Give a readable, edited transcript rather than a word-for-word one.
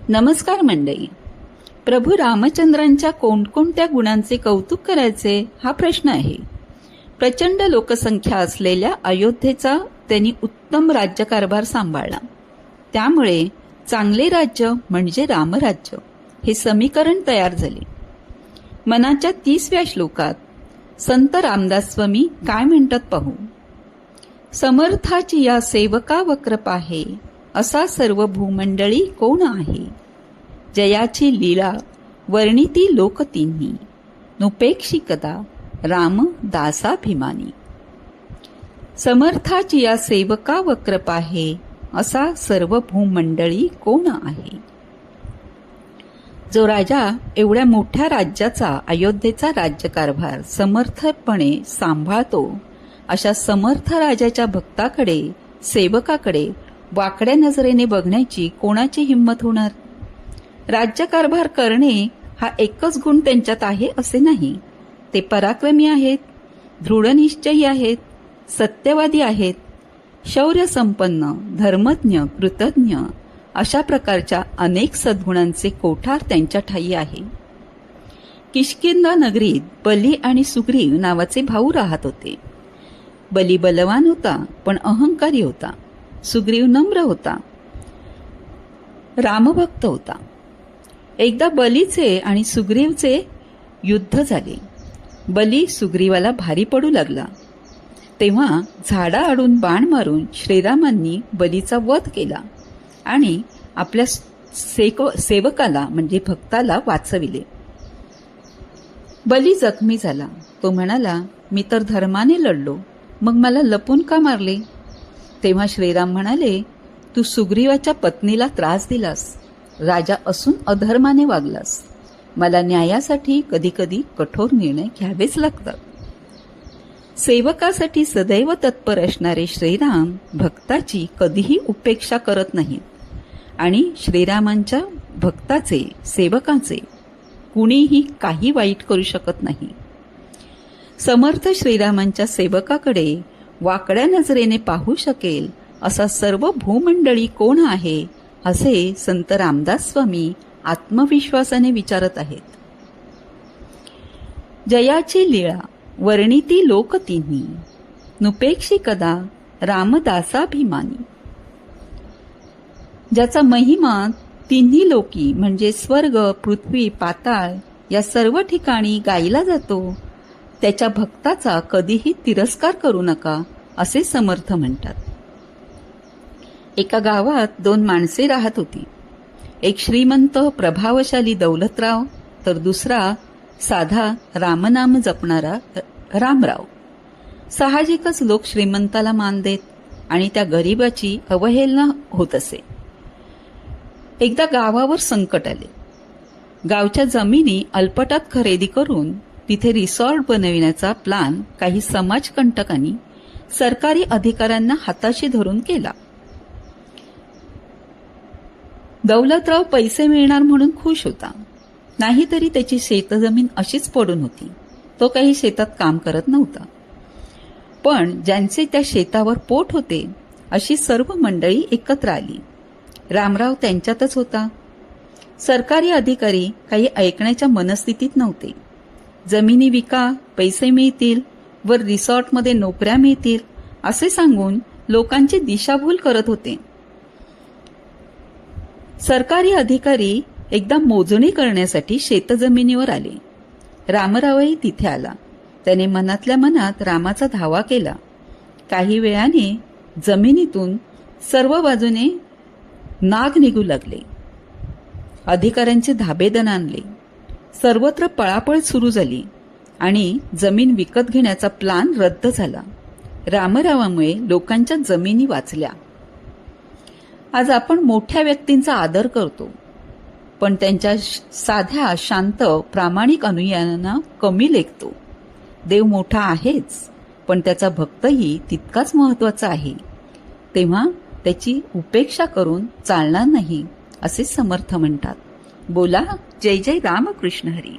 नमस्कार मंडळी. प्रभू रामचंद्रांच्या कोणकोणत्या गुणांचे कौतुक करायचे हा प्रश्न आहे. प्रचंड लोकसंख्या असलेल्या अयोध्येचा त्यांनी उत्तम राज्यकारभार सांभाळला. त्यामुळे चांगले राज्य म्हणजे रामराज्य हे समीकरण तयार झाले. मनाच्या 30व्या श्लोकात संत रामदास स्वामी काय म्हणतात पाहू. समर्थाची या सेवका वक्र आहे, असा सर्व भूमंडळी कोण आहे. जयाची लीला वर्णिती लोक तिन्ही, नुपेक्षी कदा राम दासाभिमानी. समर्थाची या सेवका वक्र आहे, असा सर्व भूमंडळी कोण आहे. जो राजा एवढ्या मोठ्या राज्याचा, अयोध्येचा राज्यकारभार समर्थपणे सांभाळतो, अशा समर्थ राजाच्या भक्ताकडे, सेवकाकडे वाकड्या नजरेने बघण्याची कोणाची हिंमत होणार. राज्यकारभार करणे हा एकच गुण त्यांच्यात आहे असे नाही. ते पराक्रमी आहेत, दृढनिश्चयी आहेत, सत्यवादी आहेत, शौर्य संपन्न, धर्मज्ञ, कृतज्ञ अशा प्रकारच्या अनेक सद्गुणांचे कोठार त्यांच्या ठायी आहे. किष्किंधा नगरीत बली आणि सुग्रीव नावाचे भाऊ राहत होते. बली बलवान होता पण अहंकारी होता. सुग्रीव नम्र होता, रामभक्त होता. एकदा बलीचे आणि सुग्रीवचे युद्ध झाले. बली सुग्रीवाला भारी पडू लागला. तेव्हा झाडाआडून बाण मारून श्रीरामांनी बलीचा वध केला आणि आपल्या सेवकाला म्हणजे भक्ताला वाचविले. बली जखमी झाला. तो म्हणाला, मी तर धर्माने लढलो, मग मला लपून का मारले. तेव्हा श्रीराम म्हणाले, तू सुग्रीवाच्या पत्नीला त्रास दिलास, राजा असून अधर्माने वागलास. मला न्यायासाठी कधी कधी कठोर निर्णय घ्यावेच लागतात. सेवकासाठी सदैव तत्पर असणारे श्रीराम भक्ताची कधीही उपेक्षा करत नाहीत आणि श्रीरामांच्या भक्ताचे, सेवकाचे कुणीही काही वाईट करू शकत नाही. समर्थ श्रीरामांच्या सेवकाकडे वाकड्या नजरेने पाहू शकेल असा सर्व भूमंडळी कोण आहे, असे संत रामदास स्वामी आत्मविश्वासाने विचारत आहेत. जयाची लीळा वर्णिती लोक तिन्ही, नुपेक्षी कदा रामदासाभिमानी. ज्याचा महिमा तिन्ही लोकी म्हणजे स्वर्ग, पृथ्वी, पाताळ या सर्व ठिकाणी गायला जातो, त्याच्या भक्ताचा कधीही तिरस्कार करू नका असे समर्थ म्हणतात. एका गावात 2 माणसे राहत होती. एक श्रीमंत प्रभावशाली दौलतराव तर दुसरा साधा रामनाम जपणारा रामराव. साहजिकच लोक श्रीमंताला मान देत आणि त्या गरीबाची अवहेलना होत असे. एकदा गावावर संकट आले. गावच्या जमिनी अल्पटात खरेदी करून तिथे रिसॉर्ट बनविण्याचा प्लान काही समाजकंटकांनी सरकारी अधिकाऱ्यांना हाताशी धरून केला. दौलतराव पैसे मिळणार म्हणून खुश होता. नाहीतरी त्याची शेतजमीन अशीच पडून होती. तो काही शेतात काम करत नव्हता. पण ज्यांचे त्या शेतावर पोट होते अशी सर्व मंडळी एकत्र आली. रामराव त्यांच्यातच होता. सरकारी अधिकारी काही ऐकण्याच्या मनस्थितीत नव्हते. जमिनी विका, पैसे मिळतील व रिसॉर्टमध्ये नोकऱ्या मिळतील असे सांगून लोकांची दिशाभूल करत होते. सरकारी अधिकारी एकदा मोजणी करण्यासाठी शेतजमिनीवर आले. रामरावही तिथे आला. त्याने मनातल्या मनात रामाचा धावा केला. काही वेळाने जमिनीतून सर्व बाजूने नाग निघू लागले. अधिकाऱ्यांचे धाबे दणाणले. सर्वत्र पळापळ सुरू झाली आणि जमीन विकत घेण्याचा प्लान रद्द झाला. रामरावामुळे लोकांच्या जमिनी वाचल्या. आज आपण मोठ्या व्यक्तींचा आदर करतो, पण त्यांच्या साध्या, शांत, प्रामाणिक अनुयायांना कमी लेखतो. देव मोठा आहेच, पण त्याचा भक्तही तितकाच महत्वाचा आहे. तेव्हा त्याची उपेक्षा करून चालणार नाही असे समर्थ म्हणतात. बोला जय जय रामकृष्ण हरी.